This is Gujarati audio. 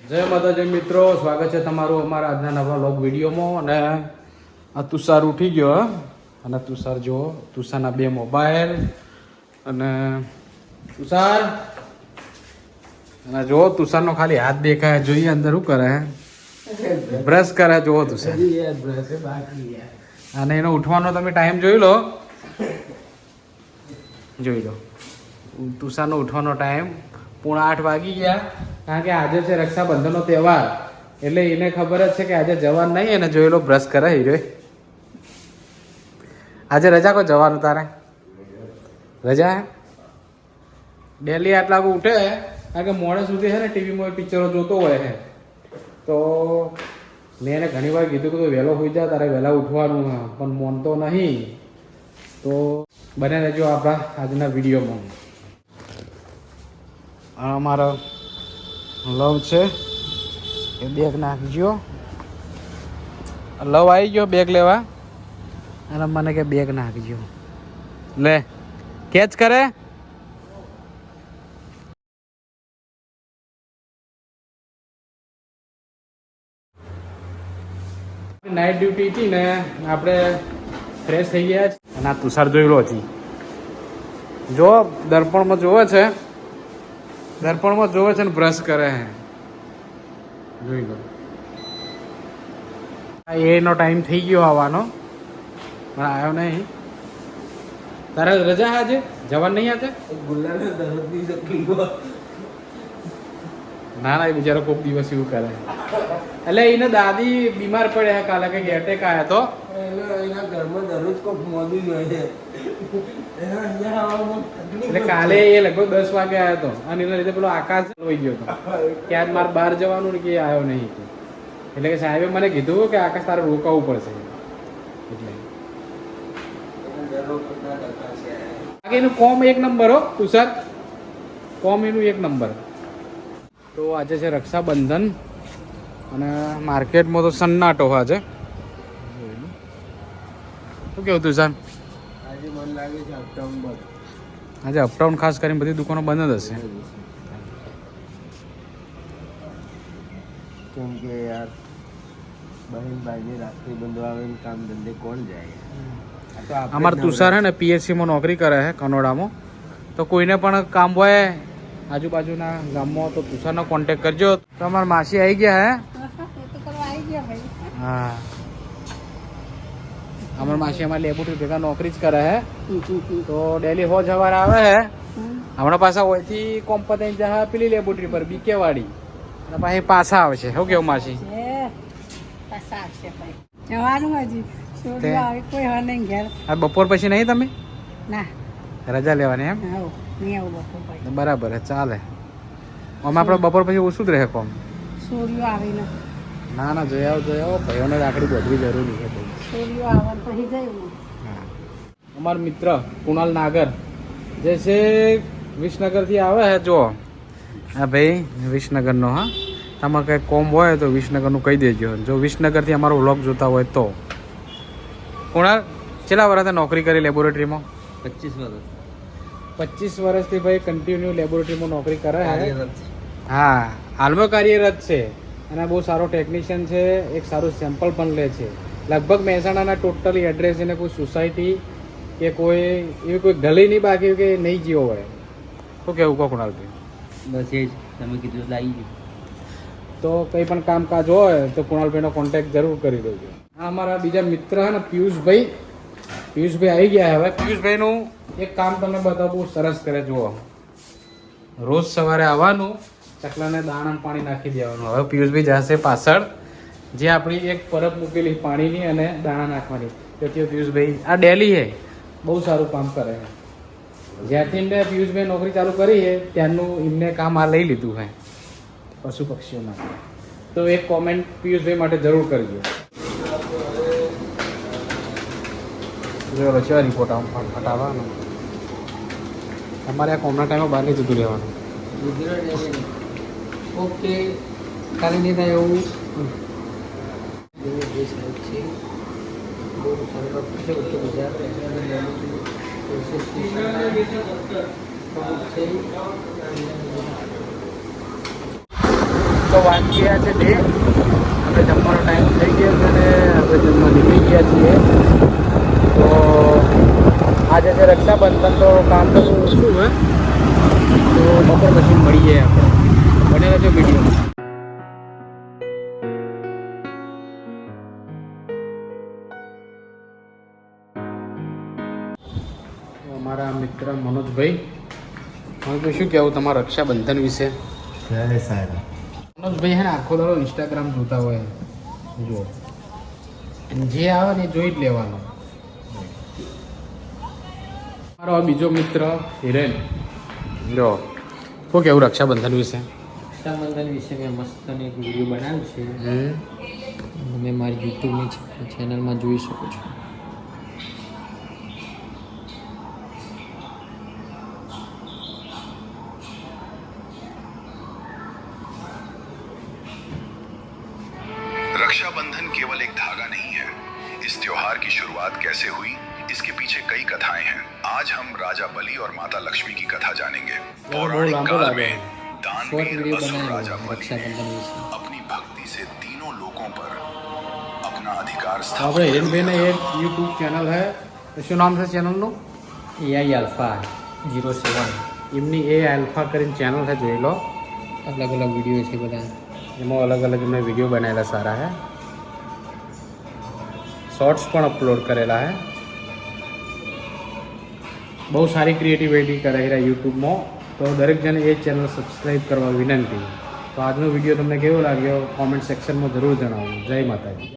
જય માતાજી મિત્રો, સ્વાગત છે તમારું અમારા આજના નવા વ્લોગ વિડીયોમાં. અને આ તુષાર ઉઠી ગયો અને તુષાર જો તુષારના બે મોબાઈલ અને તુષાર અને જો તુષારનો ખાલી હાથ દેખાય, જોઈએ અંદર શું કરે, બ્રશ કરે. જો તુષાર અને એનો ઉઠવાનો તમે ટાઈમ જોઈ લો તુષારનો ઉઠવાનો ટાઈમ 7:30 વાગી ગયા. કારણ કે આજે છે રક્ષાબંધનનો તહેવાર, એટલે એને ખબર જ છે કે આજે જવાનું નહીં. એને જોઈ લો બ્રશ કરે હીરો. આજે રજા કો જવાનું તારે? રજા હે? ડેલી આટલા વાગે ઉઠે કારણ કે મોડે સુધી છે ને ટીવીમાં પિક્ચરો જોતો હોય છે. તો મેં એને ઘણી વાર કીધું કે તું વહેલો હોઈ જા, તારે વહેલા ઉઠવાનું, પણ મોનતો નહીં. તો બને રહેજો આપણા આજના વિડીયોમાં. અમારો લવ છે એ બેગ નાખજો. લવ આવી ગયો બેગ લેવા અને મને કે બેગ નાખજો. લે કેચ કરે. નાઇટ ડ્યુટી હતી ને, આપણે ફ્રેશ થઈ ગયા છે અને આ તુષાર જોઈ લો હતી. જો દર્પણમાં જોવે છે, દર્પણમાં જોવે છે ને બ્રશ કરે છે. જોઈ લો. એનો ટાઈમ થઈ ગયો આવવાનો, પણ આવ્યો નહીં. તારે રજા આજે જવાનું નહીં? આજે ના ના, એ બિચારો કોઈક દિવસ એવું કરે. એટલે એને દાદી બીમાર પડ્યા કાલે, કે એટેક આવ્યા તો એના ઘરમાં દરરોજ કોક મોડું જ હોય છે. એટલે કાલે એ લગભગ 10 વાગે આવ્યો હતો અને એના લીધે પેલો આકાશ હોઈ ગયો હતો કે આજ મારે બહાર જવાનું ને, કે આવ્યો નહીં. એટલે કે સાહેબે મને કીધું કે આકાશ તારે રોકાવું પડશે. એટલે એનું કોમ એક નંબર હો તુષાર, કોમ એનું એક નંબર. તો આજે છે રક્ષાબંધન અને માર્કેટમાં તો સન્નાટો આજે. શું કેવું તુષાર? આજે મને લાગે છે અપટાઉન બંધ. આજે અપટાઉન ખાસ કરીને બધી દુકાનો બંધ જ હશે. કેમ કે યાર ભાઈને રાત્રે બંધવા આવે ને કામ ધંધે કોણ જાય? અમારા તુષાર હે ને પીએચસીમાં નોકરી કરે છે કનોડામાં. તો કોઈને પણ કામ હોય આજુબાજુના ગામમાં તો તુષારનો કોન્ટેક કરજો. તો અમારા માસી આવી ગયા હે. હા, અમારા માસી અમારી લેબોરેટરી ભેગા નોકરી જ કરે છે. તો ડેલી હો જવાર આવે છે. હમણાં પાછા હોયથી કોમ પતાઈ જા પેલી લેબોરેટરી પર બીકે વાળી, અને પછી પાછા આવે છે. શું કેવું માસી? આ બપોર પછી નહીં તમે? ના, રજા લેવાની એમ? નહીં આવું બપોર પછી. બરાબર છે, ચાલે. આમાં આપણે બપોર પછી ઓછું જ રહે કોમ. સોડિયો આવીને ના ના, જોઈ આવો ભાઈઓને રાખડી બધવી જરૂરી છે. સોડિયો આવે પછી જયું. હા, અમારો મિત્ર કુણાલ નાગર જે છે વિસનગરથી આવે છે. જો હા ભાઈ, વિસનગરનો. હા, તમારે કંઈ કોમ હોય તો વિસનગરનું કહી દેજો. જો વિસનગરથી અમારો વ્લોગ જોતા હોય તો. કુણાલ કેટલા વર્ષથી નોકરી કરી લેબોરેટરીમાં? 25 વર્ષ. 25 વર્ષથી ભાઈ કન્ટિન્યુ લેબોરેટરીમાં નોકરી કરે છે. કાર્યરત છે. હા, હાલમાં કાર્યરત છે અને બહુ સારો ટેકનિશિયન છે. એક સારું સેમ્પલ પણ લે છે. લગભગ મહેસાણાના ટોટલી એડ્રેસ એને કોઈ સોસાયટી કે કોઈ એવી કોઈ ગલી નહીં બાકી કે નહીં જીવો હોય. શું કેવું કહો કુણાલભાઈ? બસ એ જ તમે કીધું લાવી ગયું. તો કંઈ પણ કામકાજ હોય તો કુણાલભાઈનો કોન્ટેક્ટ જરૂર કરી દેજો. આ અમારા બીજા મિત્ર છે ને પિયુષભાઈ. પિયુષભાઈ આવી ગયા. હવે પિયુષભાઈનું એક કામ તમને બતાવું, બહુ સરસ કરે. જુઓ, રોજ સવારે આવવાનું, ચકલાને દાણા પાણી નાખી દેવાનું. હવે પિયુષભાઈ જશે પાછળ, જે આપણી એક પરબ મૂકેલી પાણીની અને દાણા નાખવાની. તો પિયુષભાઈ આ ડેલી છે, બહુ સારું કામ કરે છે. જ્યારથી એમને પિયુષભાઈ નોકરી ચાલુ કરી છે ત્યારનું એમને કામ આ લઈ લીધું છે પશુ પક્ષીઓ માટે. તો એક કોમેન્ટ પિયુષભાઈ માટે જરૂર કરજો. જો રચવા રિપોર્ટ આમ ફટાવાનો. તમારે આ કોમના ટાઈમમાં બહાર નહીં જતું રહેવાનું. ઓકે, કાલે નહીં થાય એવું. તો વાગી ગયા છે 2. આપણે જમવાનો ટાઈમ થઈ ગયો છે ને આપણે જમવા નીકળી ગયા છીએ. તો આજે છે રક્ષાબંધન, તો કામ તો શું હોય, તો બપોર પછી મળી જાય આપણે. બને રહેજો વિડીયોમાં. અમારા મિત્ર મનોજભાઈ, શું કહેવું તમારા રક્ષાબંધન વિશે? જય સાહેબ. મનોજભાઈ હે ને આખો દાડો ઇન્સ્ટાગ્રામ જોતા હોય, જો જે આવે ને એ જોઈ જ લેવાનો. મારો બીજો મિત્ર હિરેન, જો શું કહેવું રક્ષાબંધન વિશે? રક્ષાબંધન વિશે મેં મસ્ત એક વિડીયો બનાવ્યો છે. તમે મારી યુટ્યુબની ચેનલમાં જોઈ શકો છો. रक्षाबंधन केवल एक धागा नहीं है. इस त्योहार की शुरुआत कैसे हुई, इसके पीछे कई कथाएं हैं. आज हम राजा बलि और माता लक्ष्मी की कथा जानेंगे. पौराणिक काल में શોર્ટ दानवीर વિડીયો असुर બનાવ્યો राजा बलि રક્ષાબંધન ने વિશે. अपनी भक्ति से तीनों लोकों पर अपना अधिकार આપણે स्थापित હિરેનભાઈને એક યુટ્યુબ ચેનલ હે, શું નામ છે ચેનલનું? AI Alpha 07. એમની એ આલ્ફા કરીને ચેનલ છે, જોઈ લો. અલગ અલગ વિડીયો છે બધા. એમાં અલગ અલગ એમને વિડીયો બનાવેલા સારા હે, શોર્ટ્સ પણ અપલોડ કરેલા હે. બહુ સારી ક્રિએટિવિટી કરે છે યુટ્યુબમાં. તો દરેક જણે એ ચેનલ સબસ્ક્રાઈબ કરવા વિનંતી. તો આજનો વિડીયો તમને કેવો લાગ્યો કોમેન્ટ સેક્શનમાં જરૂર જણાવો. જય માતાજી.